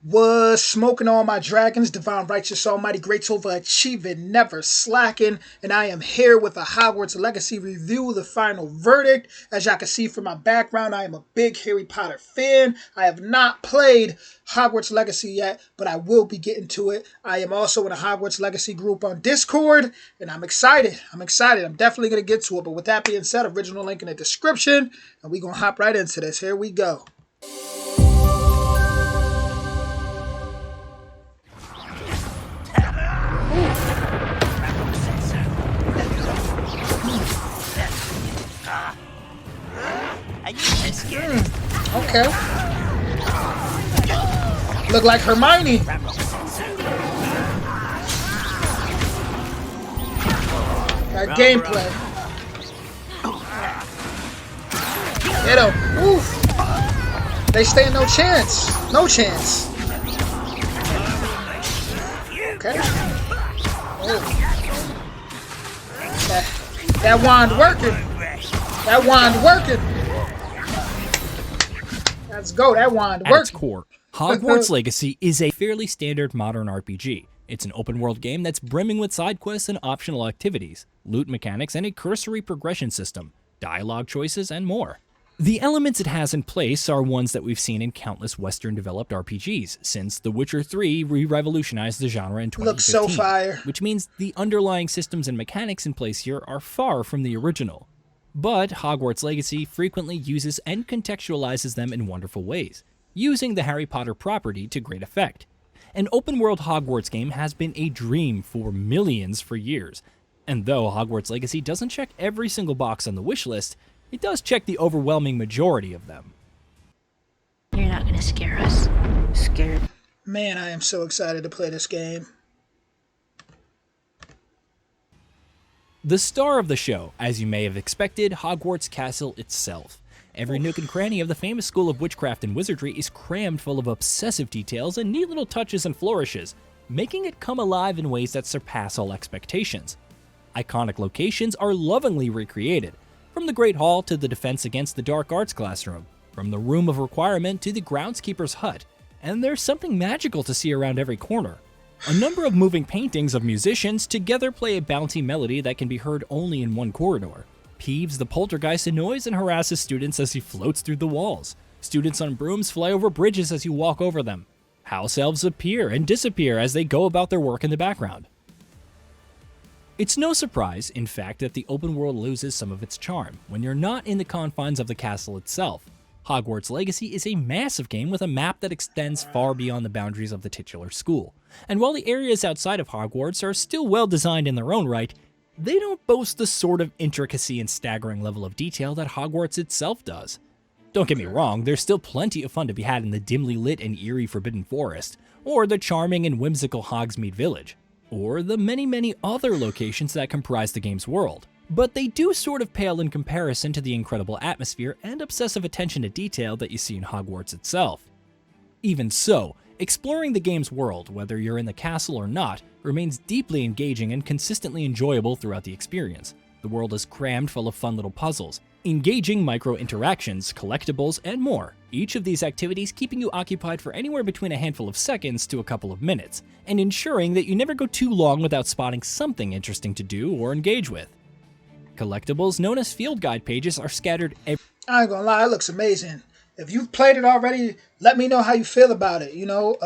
Was smoking all my dragons, divine righteous, almighty, great, overachieving, never slacking, and I am here with a Hogwarts Legacy review, the final verdict. As y'all can see from my background, I am a big Harry Potter fan. I have not played Hogwarts Legacy yet, but I will be getting to it. I am also in a Hogwarts Legacy group on Discord, and I'm excited. I'm definitely going to get to it, but with that being said, original link in the description, and we're going to hop right into this. Here we go. Okay. Look like Hermione. That gameplay. Hit him. Oof. They stand no chance. No chance. Okay. Oh. That wand working. That wand working. Let's go, that wand works. At its core, Hogwarts Legacy is a fairly standard modern RPG. It's an open-world game that's brimming with side quests and optional activities, loot mechanics, and a cursory progression system, dialogue choices, and more. The elements it has in place are ones that we've seen in countless Western-developed RPGs, since The Witcher 3 re-revolutionized the genre in 2015. Looks so fire. Which means the underlying systems and mechanics in place here are far from the original. But Hogwarts Legacy frequently uses and contextualizes them in wonderful ways, using the Harry Potter property to great effect. An open-world Hogwarts game has been a dream for millions for years, and though Hogwarts Legacy doesn't check every single box on the wish list, it does check the overwhelming majority of them. You're not gonna scare us. Scared. Man, I am so excited to play this game. The star of the show, as you may have expected, Hogwarts Castle itself. Every nook and cranny of the famous school of witchcraft and wizardry is crammed full of obsessive details and neat little touches and flourishes, making it come alive in ways that surpass all expectations. Iconic locations are lovingly recreated, from the Great Hall to the Defense Against the Dark Arts classroom, from the Room of Requirement to the Groundskeeper's hut, and there's something magical to see around every corner. A number of moving paintings of musicians together play a bouncy melody that can be heard only in one corridor. Peeves the poltergeist annoys and harasses students as he floats through the walls. Students on brooms fly over bridges as you walk over them. House elves appear and disappear as they go about their work in the background. It's no surprise, in fact, that the open world loses some of its charm when you're not in the confines of the castle itself. Hogwarts Legacy is a massive game with a map that extends far beyond the boundaries of the titular school. And while the areas outside of Hogwarts are still well designed in their own right, they don't boast the sort of intricacy and staggering level of detail that Hogwarts itself does. Don't get me wrong, there's still plenty of fun to be had in the dimly lit and eerie Forbidden Forest, or the charming and whimsical Hogsmeade Village, or the many other locations that comprise the game's world. But they do sort of pale in comparison to the incredible atmosphere and obsessive attention to detail that you see in Hogwarts itself. Even so, exploring the game's world, whether you're in the castle or not, remains deeply engaging and consistently enjoyable throughout the experience. The world is crammed full of fun little puzzles, engaging micro-interactions, collectibles, and more, each of these activities keeping you occupied for anywhere between a handful of seconds to a couple of minutes, and ensuring that you never go too long without spotting something interesting to do or engage with. Collectibles known as field guide pages are scattered I ain't gonna lie, it looks amazing. If you've played it already, let me know how you feel about it. You know,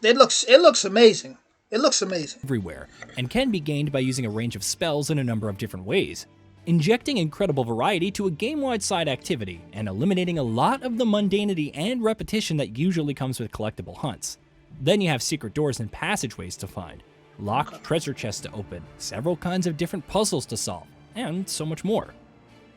it looks amazing. It looks amazing. Everywhere, and can be gained by using a range of spells in a number of different ways, injecting incredible variety to a game-wide side activity, and eliminating a lot of the mundanity and repetition that usually comes with collectible hunts. Then you have secret doors and passageways to find, locked treasure chests to open, several kinds of different puzzles to solve, and so much more.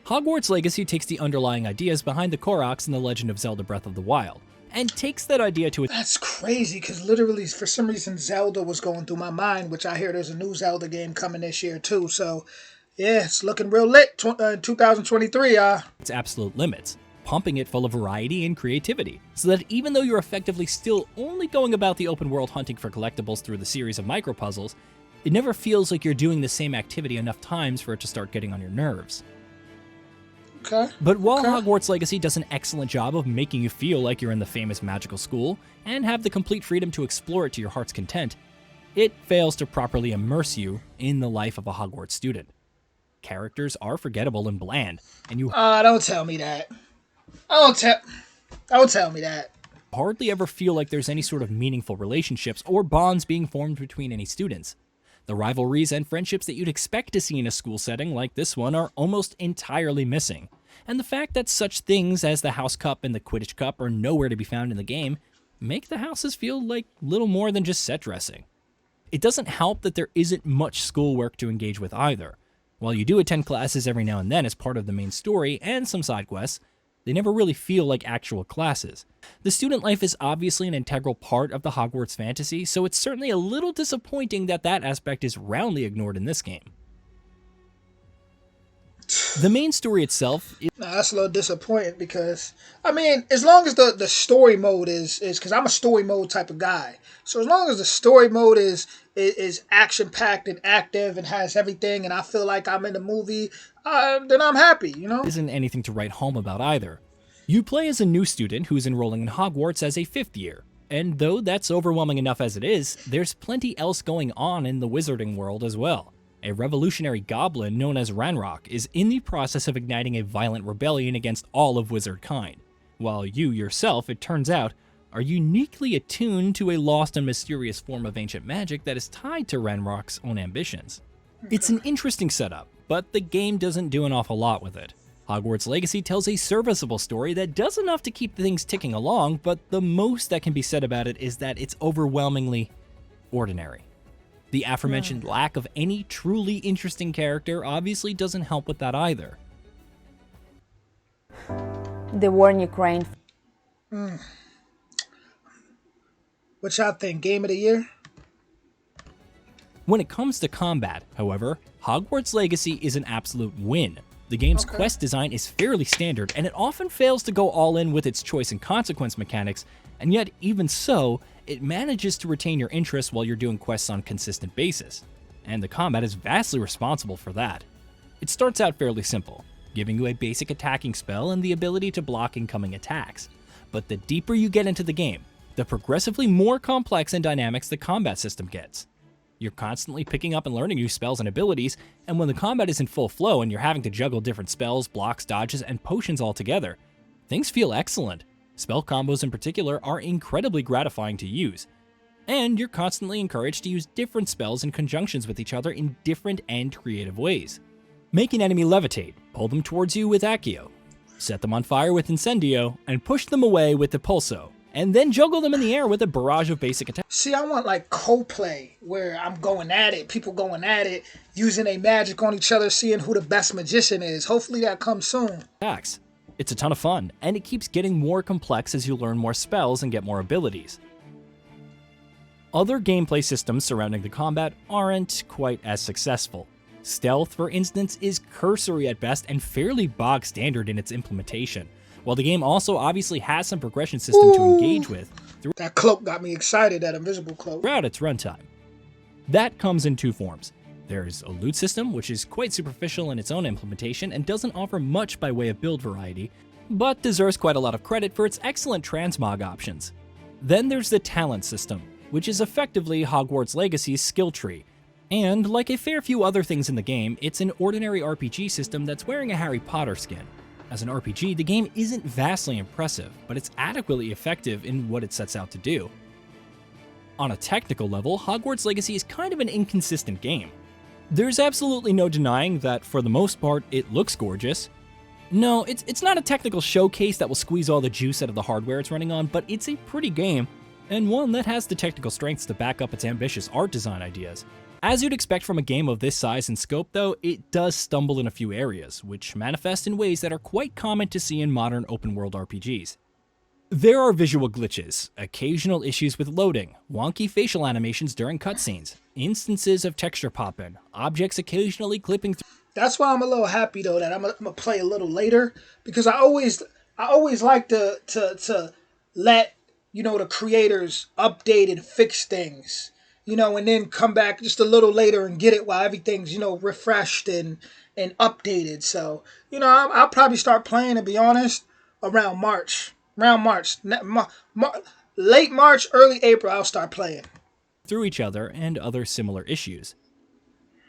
Hogwarts Legacy takes the underlying ideas behind the Koroks in The Legend of Zelda Breath of the Wild, and takes that idea to its... That's crazy, because literally, for some reason, Zelda was going through my mind, which I hear there's a new Zelda game coming this year, too, so... Yeah, it's looking real lit, 2023, its absolute limits, pumping it full of variety and creativity, so that even though you're effectively still only going about the open world hunting for collectibles through the series of micropuzzles, it never feels like you're doing the same activity enough times for it to start getting on your nerves. Okay. But while Okay. Hogwarts Legacy does an excellent job of making you feel like you're in the famous magical school and have the complete freedom to explore it to your heart's content, it fails to properly immerse you in the life of a Hogwarts student. Characters are forgettable and bland, and you Don't tell me that. Don't tell me that. hardly ever feel like there's any sort of meaningful relationships or bonds being formed between any students. The rivalries and friendships that you'd expect to see in a school setting like this one are almost entirely missing. And the fact that such things as the House Cup and the Quidditch Cup are nowhere to be found in the game make the houses feel like little more than just set dressing. It doesn't help that there isn't much schoolwork to engage with either. While you do attend classes every now and then as part of the main story and some side quests, they never really feel like actual classes. The student life is obviously an integral part of the Hogwarts fantasy, so it's certainly a little disappointing that that aspect is roundly ignored in this game. The main story itself is Nah, that's a little disappointing because, I mean, as long as the story mode is because I'm a story mode type of guy. So as long as the story mode is action packed and active and has everything, and I feel like I'm in the movie, then I'm happy. You know. isn't anything to write home about either. You play as a new student who's enrolling in Hogwarts as a fifth year, and though that's overwhelming enough as it is, there's plenty else going on in the wizarding world as well. A revolutionary goblin known as Ranrock is in the process of igniting a violent rebellion against all of wizard kind, while you yourself, it turns out, are uniquely attuned to a lost and mysterious form of ancient magic that is tied to Ranrock's own ambitions. It's an interesting setup, but the game doesn't do an awful lot with it. Hogwarts Legacy tells a serviceable story that does enough to keep things ticking along, but the most that can be said about it is that it's overwhelmingly ordinary. The aforementioned lack of any truly interesting character obviously doesn't help with that either. The war in Ukraine. What y'all think? Game of the year? When it comes to combat, however, Hogwarts Legacy is an absolute win. The game's quest design is fairly standard, and it often fails to go all in with its choice and consequence mechanics, and yet, even so, it manages to retain your interest while you're doing quests on a consistent basis. And the combat is vastly responsible for that. It starts out fairly simple, giving you a basic attacking spell and the ability to block incoming attacks. But the deeper you get into the game, the progressively more complex and dynamics the combat system gets. You're constantly picking up and learning new spells and abilities, and when the combat is in full flow and you're having to juggle different spells, blocks, dodges, and potions all together, things feel excellent. Spell combos in particular are incredibly gratifying to use, and you're constantly encouraged to use different spells in conjunctions with each other in different and creative ways. Make an enemy levitate, pull them towards you with Accio, set them on fire with Incendio, and push them away with Depulso, and then juggle them in the air with a barrage of basic attacks. See, I want like co-play where I'm going at it, people going at it, using a magic on each other, seeing who the best magician is. Hopefully that comes soon. It's a ton of fun, and it keeps getting more complex as you learn more spells and get more abilities. Other gameplay systems surrounding the combat aren't quite as successful. Stealth, for instance, is cursory at best and fairly bog standard in its implementation, while the game also obviously has some progression system to engage with That cloak got me excited, that invisible cloak. throughout its runtime. That comes in two forms. There's a loot system, which is quite superficial in its own implementation and doesn't offer much by way of build variety, but deserves quite a lot of credit for its excellent transmog options. Then there's the talent system, which is effectively Hogwarts Legacy's skill tree. And like a fair few other things in the game, it's an ordinary RPG system that's wearing a Harry Potter skin. As an RPG, the game isn't vastly impressive, but it's adequately effective in what it sets out to do. On a technical level, Hogwarts Legacy is kind of an inconsistent game. There's absolutely no denying that, for the most part, it looks gorgeous. No, it's not a technical showcase that will squeeze all the juice out of the hardware it's running on, but it's a pretty game, and one that has the technical strengths to back up its ambitious art design ideas. As you'd expect from a game of this size and scope, though, it does stumble in a few areas, which manifest in ways that are quite common to see in modern open-world RPGs. There are visual glitches, occasional issues with loading, wonky facial animations during cutscenes, instances of texture pop-in, objects occasionally clipping through. That's why I'm a little happy though that I'm gonna play a little later, because I always like to let the creators update and fix things. and then come back just a little later and get it while everything's, refreshed and updated. So, I'll probably start playing, to be honest, around March. Around March. Late March, early April, I'll start playing. Through each other and other similar issues.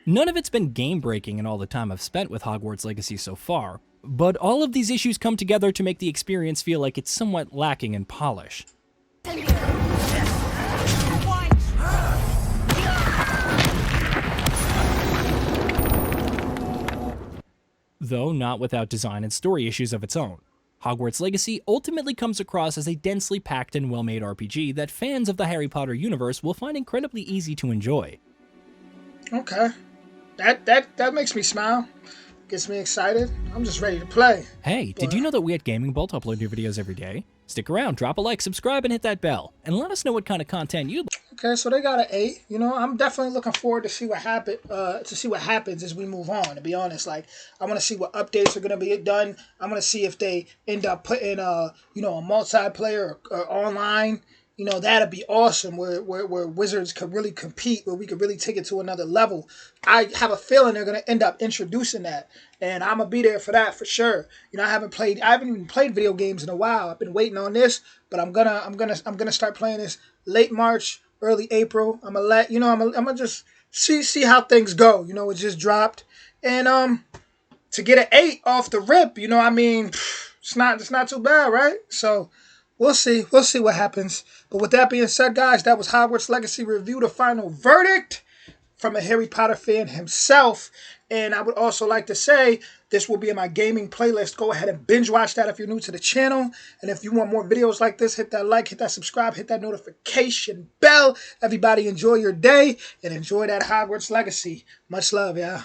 None of it's been game-breaking in all the time I've spent with Hogwarts Legacy so far, but all of these issues come together to make the experience feel like it's somewhat lacking in polish. Though not without design and story issues of its own. Hogwarts Legacy ultimately comes across as a densely packed and well-made RPG that fans of the Harry Potter universe will find incredibly easy to enjoy. Okay. That makes me smile. Gets me excited. I'm just ready to play. Hey, did you know that we at Gaming Bolt upload new videos every day? Stick around, drop a like, subscribe, and hit that bell. And let us know what kind of content you'd like. Okay, so they got an 8. I'm definitely looking forward to see what happens as we move on. To be honest, like I want to see what updates are gonna be done. I want to see if they end up putting a multiplayer or online. That'd be awesome. Where Wizards could really compete, where we could really take it to another level. I have a feeling they're gonna end up introducing that, and I'm gonna be there for that for sure. I haven't even played video games in a while. I've been waiting on this, but I'm gonna start playing this late March, early April. I'm gonna just see how things go. It just dropped, and to get an 8 off the rip, it's not too bad, right? So. We'll see what happens. But with that being said, guys, that was Hogwarts Legacy Review, the final verdict from a Harry Potter fan himself. And I would also like to say this will be in my gaming playlist. Go ahead and binge watch that if you're new to the channel. And if you want more videos like this, hit that like, hit that subscribe, hit that notification bell. Everybody enjoy your day and enjoy that Hogwarts Legacy. Much love, y'all.